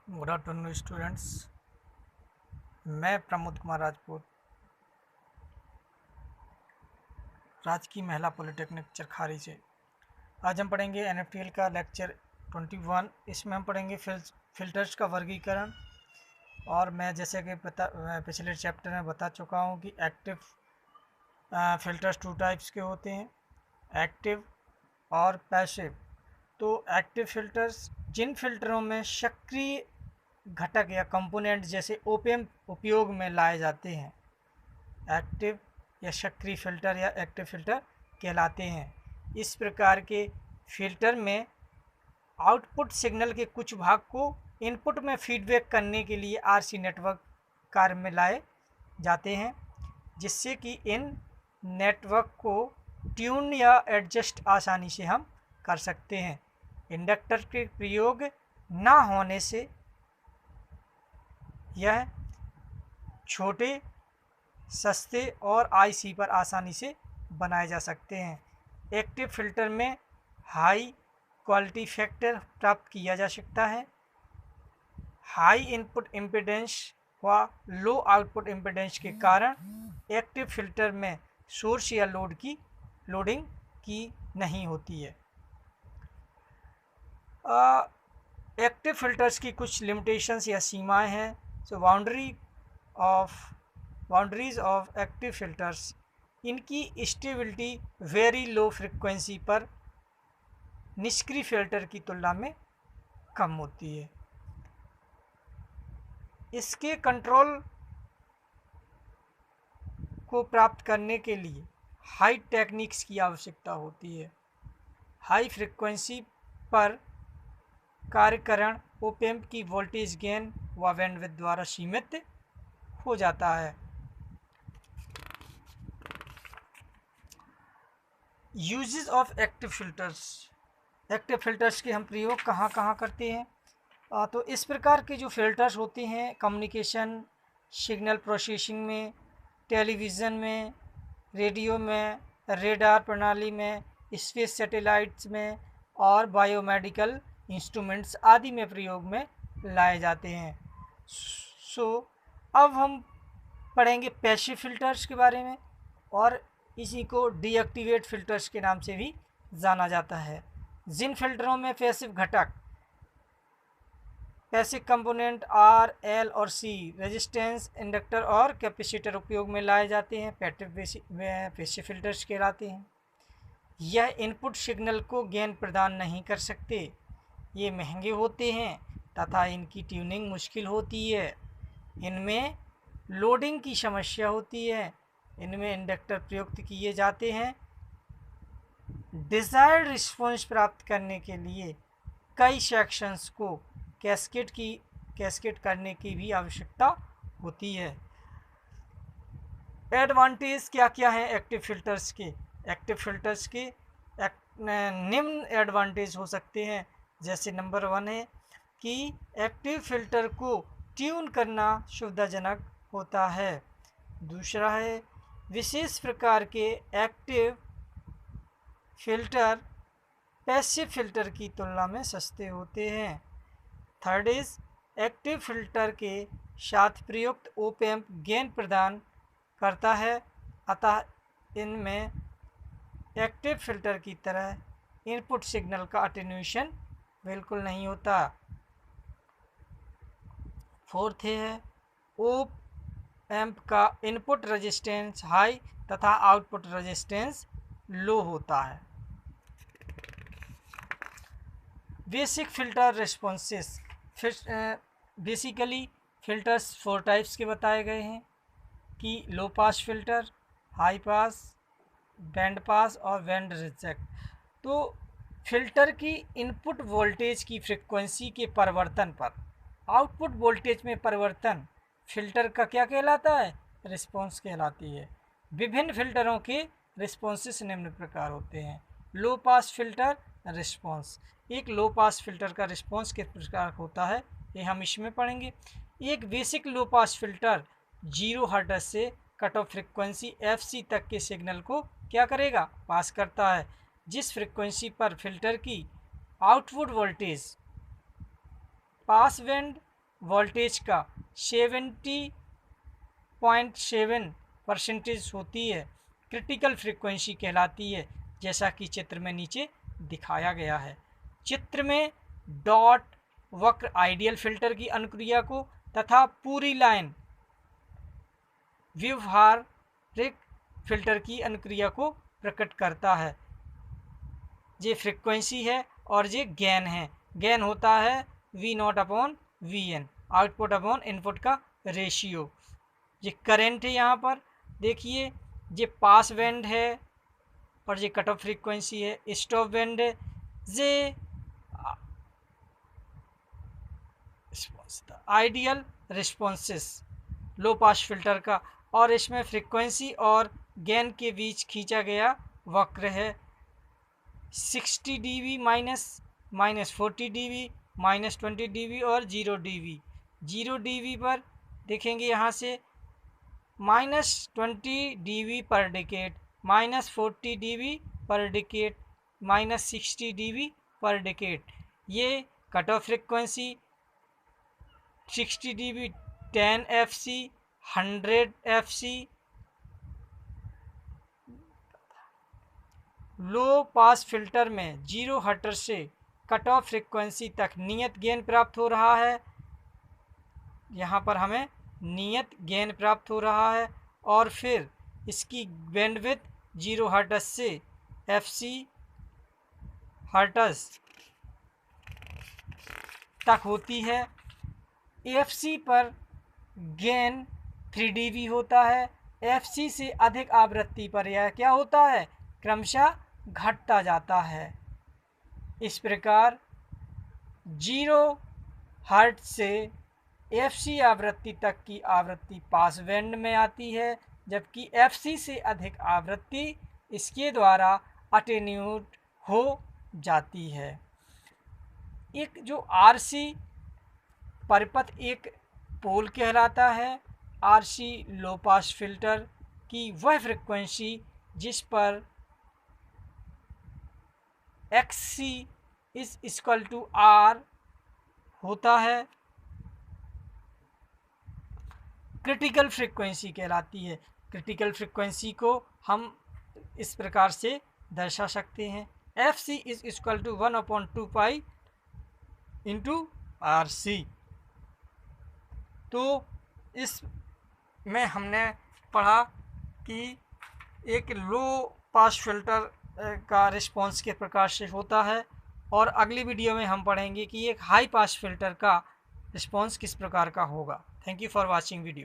Good afternoon students. मैं प्रमोद कुमार राजपूत, राजकीय महिला पॉलिटेक्निक चरखारी से। आज हम पढ़ेंगे एनएफटीएल का लेक्चर 21। इसमें हम पढ़ेंगे फिल्टर्स का वर्गीकरण। और मैं जैसे कि पिछले चैप्टर में बता चुका हूँ कि एक्टिव फिल्टर्स टू टाइप्स के होते हैं, एक्टिव और पैसिव। तो एक्टिव फिल्टर्स जिन फिल्टरों में सक्रिय घटक या कंपोनेंट जैसे ओपीएम उपयोग में लाए जाते हैं, एक्टिव या सक्रिय फिल्टर या एक्टिव फिल्टर कहलाते हैं। इस प्रकार के फिल्टर में आउटपुट सिग्नल के कुछ भाग को इनपुट में फीडबैक करने के लिए आरसी नेटवर्क कार्य में लाए जाते हैं, जिससे कि इन नेटवर्क को ट्यून या एडजस्ट आसानी से हम कर सकते हैं। इंडक्टर के प्रयोग ना होने से यह छोटे, सस्ते और आईसी पर आसानी से बनाए जा सकते हैं। एक्टिव फिल्टर में हाई क्वालिटी फैक्टर प्राप्त किया जा सकता है। हाई इनपुट इम्पीडेंस व लो आउटपुट इम्पीडेंस के कारण एक्टिव फिल्टर में सोर्स या लोडिंग की नहीं होती है। एक्टिव फिल्टर्स की कुछ लिमिटेशंस या सीमाएं हैं। बाउंड्रीज ऑफ एक्टिव फिल्टर्स, इनकी स्टेबिलिटी वेरी लो फ्रिक्वेंसी पर निष्क्रिय फिल्टर की तुलना में कम होती है। इसके कंट्रोल को प्राप्त करने के लिए हाई टेक्निक्स की आवश्यकता होती है। हाई फ्रिक्वेंसी पर कार्यकरण ओपैम्प की वोल्टेज गेन व बैंडविड्थ द्वारा सीमित हो जाता है। Uses of active filters, active filters के हम प्रयोग कहाँ कहाँ करते हैं। तो इस प्रकार के जो फिल्टर्स होते हैं कम्युनिकेशन, सिग्नल प्रोसेसिंग में, टेलीविज़न में, रेडियो में, रेडार प्रणाली में, स्पेस सैटेलाइट्स में और बायोमेडिकल इंस्ट्रूमेंट्स आदि में प्रयोग में लाए जाते हैं। अब हम पढ़ेंगे पैसिव फिल्टर्स के बारे में, और इसी को डीएक्टिवेट फिल्टर्स के नाम से भी जाना जाता है। जिन फिल्टरों में पैसिव घटक, पैसिव कंपोनेंट आर, एल और सी, रेजिस्टेंस, इंडक्टर और कैपेसिटर उपयोग में लाए जाते हैं, पैसिव फिल्टर्स कहलाते हैं। यह इनपुट सिग्नल को गेन प्रदान नहीं कर सकते, ये महंगे होते हैं तथा इनकी ट्यूनिंग मुश्किल होती है। इनमें लोडिंग की समस्या होती है। इनमें इंडक्टर प्रयुक्त किए जाते हैं। डिज़ायर्ड रिस्पॉन्स प्राप्त करने के लिए कई सेक्शंस को कैस्केड करने की भी आवश्यकता होती है। एडवांटेज क्या क्या है एक्टिव फिल्टर्स के? एक्टिव फिल्टर्स के निम्न एडवांटेज हो सकते हैं। जैसे नंबर 1 है कि एक्टिव फिल्टर को ट्यून करना सुविधाजनक होता है। दूसरा है विशेष प्रकार के एक्टिव फिल्टर पैसिव फिल्टर की तुलना में सस्ते होते हैं। थर्ड इज एक्टिव फिल्टर के साथ प्रयुक्त ओपैम्प गेन प्रदान करता है, अतः इनमें एक्टिव फिल्टर की तरह इनपुट सिग्नल का अटेन्यूएशन बिल्कुल नहीं होता। फोर्थ है ओप एम्प का इनपुट रेजिस्टेंस हाई तथा आउटपुट रेजिस्टेंस लो होता है। Basic filter responses, basically filters 4 types के बताए गए हैं कि low pass filter, high pass, band pass और बैंड रिजेक्ट। तो फिल्टर की इनपुट वोल्टेज की फ्रिक्वेंसी के परिवर्तन पर आउटपुट वोल्टेज में परिवर्तन फिल्टर का क्या कहलाता है? रिस्पॉन्स कहलाती है। विभिन्न फिल्टरों के रिस्पॉन्सेस निम्न प्रकार होते हैं। लो पास फिल्टर रिस्पॉन्स, एक लो पास फिल्टर का रिस्पॉन्स किस प्रकार होता है ये हम इसमें पढ़ेंगे। एक बेसिक लो पास फिल्टर 0 हर्ट्ज से कट ऑफ फ्रिक्वेंसी FC तक के सिग्नल को क्या करेगा? पास करता है, जिस फ्रिक्वेंसी पर फिल्टर की output voltage pass band voltage का 70.7% होती है, क्रिटिकल फ्रीक्वेंसी कहलाती है, जैसा कि चित्र में नीचे दिखाया गया है। चित्र में डॉट वक्र आइडियल फिल्टर की अनुक्रिया को तथा पूरी लाइन व्यवहारिक फिल्टर की अनुक्रिया को प्रकट करता है। ये फ्रीक्वेंसी है और ये गेन है। गेन होता है V0/Vn, आउटपुट अपॉन इनपुट का रेशियो। ये करंट है, यहाँ पर देखिए ये पास बैंड है और ये कट ऑफ फ्रीक्वेंसी है, स्टॉप बैंड है। ये आइडियल रिस्पॉन्सेस लो पास फिल्टर का, और इसमें फ्रीक्वेंसी और गेन के बीच खींचा गया वक्र है। 60 dB माइनस 40 dB -20 dB और 0 dB। 0 dB पर देखेंगे यहाँ से -20 dB पर डिकेट, -40 dB पर डिकेट, -60 dB पर डिकेट। ये cut off frequency 60 dB 10 FC 100 FC। लो पास फिल्टर में 0 हर्ट्ज से कट ऑफ फ्रीक्वेंसी तक नियत गेन प्राप्त हो रहा है। यहाँ पर हमें नियत गेन प्राप्त हो रहा है और फिर इसकी बैंडविड्थ 0 हर्ट्ज से FC हर्ट्ज तक होती है। FC पर गेन 3 dB होता है। FC से अधिक आवृत्ति पर यह क्या होता है, क्रमशः घटता जाता है। इस प्रकार 0 हर्ट्ज से FC आवृत्ति तक की आवृत्ति पास बैंड में आती है, जबकि FC से अधिक आवृत्ति इसके द्वारा अटेन्यूट हो जाती है। एक जो RC परिपथ एक पोल कहलाता है। RC लो पास फिल्टर की वह फ्रीक्वेंसी जिस पर XC = R होता है, क्रिटिकल फ्रीक्वेंसी कहलाती है। क्रिटिकल फ्रीक्वेंसी को हम इस प्रकार से दर्शा सकते हैं, FC = 1/2π × RC। तो इस में हमने पढ़ा कि एक लो पास फिल्टर का रिस्पॉन्स किस प्रकार से होता है, और अगली वीडियो में हम पढ़ेंगे कि एक हाई पास फिल्टर का रिस्पॉन्स किस प्रकार का होगा। Thank you for watching video.